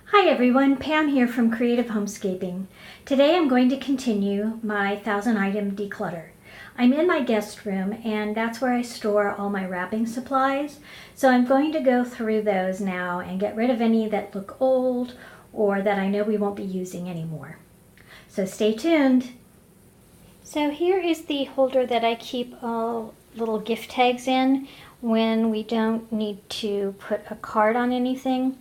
Hi everyone, Pam here from Creative Homescaping. Today I'm going to continue my 1000 item declutter. I'm in my guest room and that's where I store all my wrapping supplies. So I'm going to go through those now and get rid of any that look old or that I know we won't be using anymore. So stay tuned. So here is the holder that I keep all little gift tags in when we don't need to put a card on anything.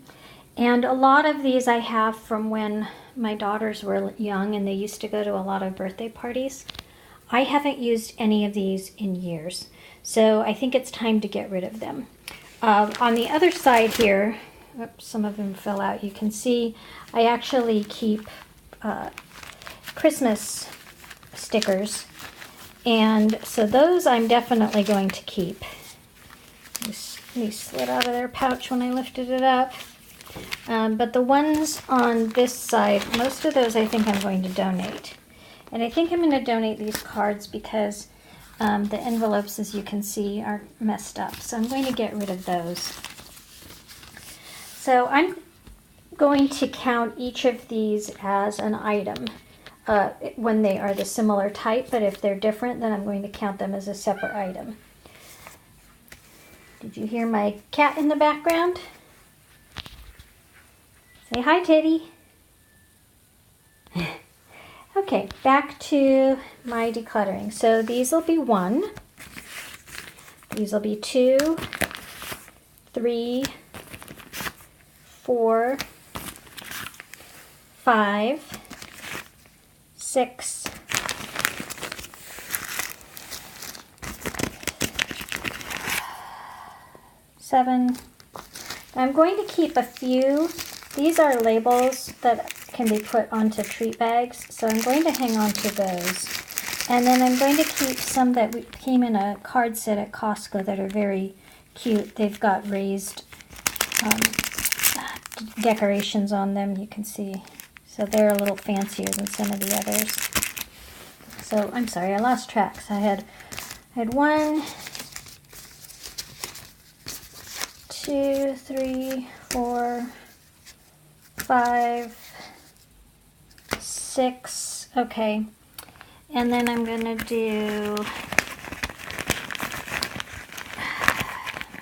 And a lot of these I have from when my daughters were young and they used to go to a lot of birthday parties. I haven't used any of these in years, so I think it's time to get rid of them. On the other side here, oops, some of them fell out, you can see I actually keep Christmas stickers, and so those I'm definitely going to keep. These slid out of their pouch when I lifted it up. But the ones on this side, most of those I think I'm going to donate. And I think I'm going to donate these cards because the envelopes, as you can see, are messed up. So I'm going to get rid of those. So I'm going to count each of these as an item when they are the similar type, but if they're different, then I'm going to count them as a separate item. Did you hear my cat in the background? Say hi, Teddy. Okay, back to my decluttering. So these will be 1, these will be 2, 3, 4, 5, 6, 7. I'm going to keep a few. These are labels that can be put onto treat bags, so I'm going to hang on to those. And then I'm going to keep some that came in a card set at Costco that are very cute. They've got raised decorations on them, you can see. So they're a little fancier than some of the others. So, I'm sorry, I lost track. So I had 1, 2, 3, 4, 5, 6, okay, and then I'm going to do, I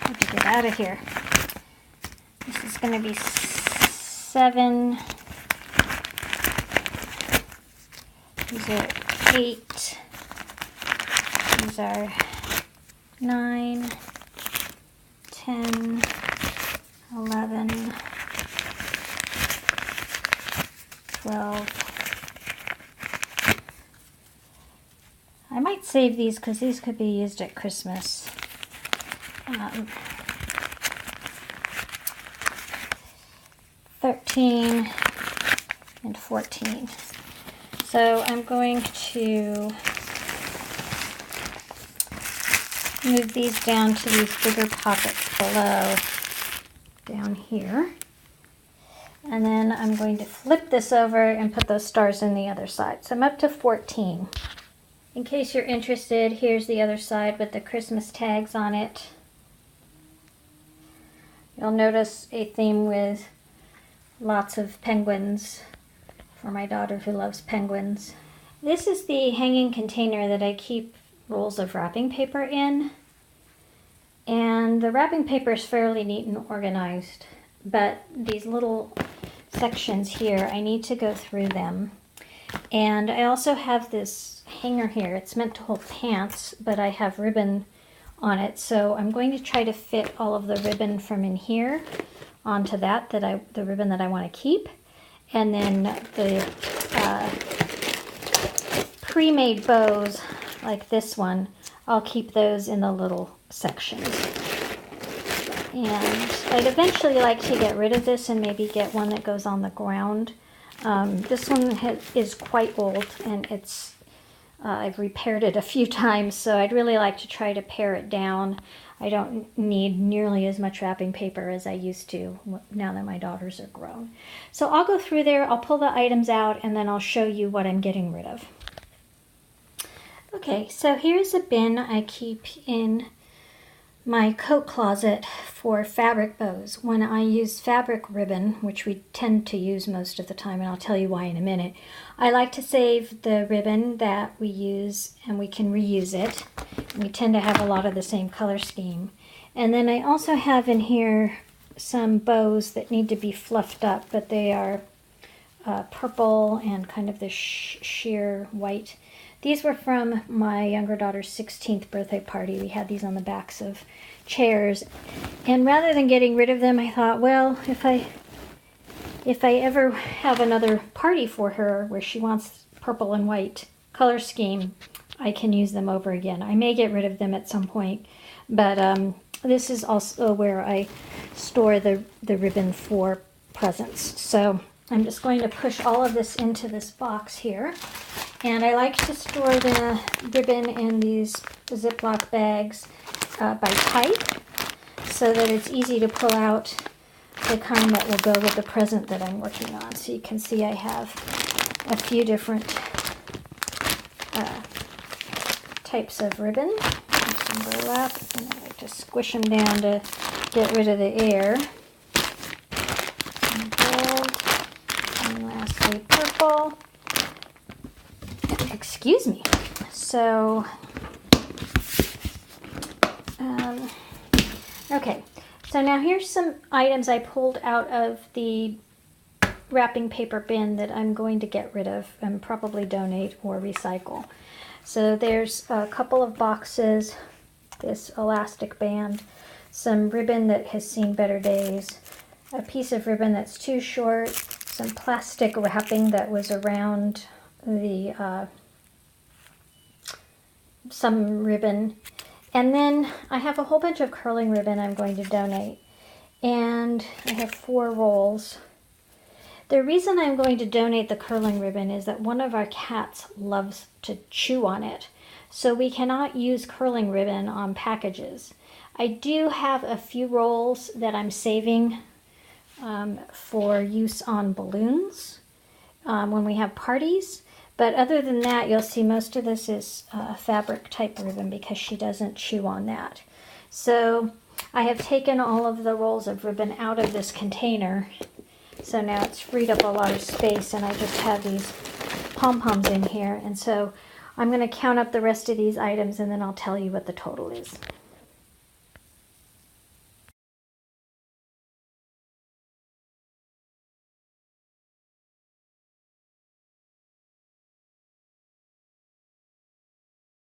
have to get out of here. This is going to be 7, these are 8, these are 9, 10, 11, 12. I might save these because these could be used at Christmas. 13 and 14. So I'm going to move these down to these bigger pockets below, down here. And then I'm going to flip this over and put those stars in the other side. So I'm up to 14. In case you're interested, here's the other side with the Christmas tags on it. You'll notice a theme with lots of penguins for my daughter who loves penguins. This is the hanging container that I keep rolls of wrapping paper in. And the wrapping paper is fairly neat and organized, but these little sections here, I need to go through them. And I also have this hanger here. It's meant to hold pants, but I have ribbon on it, so I'm going to try to fit all of the ribbon from in here onto that, the ribbon that I want to keep. And then the pre-made bows, like this one, I'll keep those in the little sections. And I'd eventually like to get rid of this and maybe get one that goes on the ground. This one is quite old and it's I've repaired it a few times, so I'd really like to try to pare it down. I don't need nearly as much wrapping paper as I used to now that my daughters are grown. So I'll go through there, I'll pull the items out, and then I'll show you what I'm getting rid of. Okay, so here's a bin I keep in my coat closet for fabric bows. When I use fabric ribbon, which we tend to use most of the time, and I'll tell you why in a minute, I like to save the ribbon that we use and we can reuse it. We tend to have a lot of the same color scheme. And then I also have in here some bows that need to be fluffed up, but they are purple and kind of this sheer white. These were from my younger daughter's 16th birthday party. We had these on the backs of chairs. And rather than getting rid of them, I thought, well, if I ever have another party for her where she wants purple and white color scheme, I can use them over again. I may get rid of them at some point, but this is also where I store the ribbon for presents. So I'm just going to push all of this into this box here. And I like to store the ribbon in these Ziploc bags by type so that it's easy to pull out the kind that will go with the present that I'm working on. So you can see I have a few different types of ribbon. There's some burlap, and I like to squish them down to get rid of the air. And gold, and lastly purple. Excuse me. So, okay. So now here's some items I pulled out of the wrapping paper bin that I'm going to get rid of and probably donate or recycle. So there's a couple of boxes, this elastic band, some ribbon that has seen better days, a piece of ribbon that's too short, some plastic wrapping that was around the some ribbon, and then I have a whole bunch of curling ribbon I'm going to donate, and I have 4 rolls. The reason I'm going to donate the curling ribbon is that one of our cats loves to chew on it, so we cannot use curling ribbon on packages. I do have a few rolls that I'm saving for use on balloons when we have parties. But other than that, you'll see most of this is fabric type ribbon because she doesn't chew on that. So I have taken all of the rolls of ribbon out of this container. So now it's freed up a lot of space, and I just have these pom-poms in here. And so I'm going to count up the rest of these items, and then I'll tell you what the total is.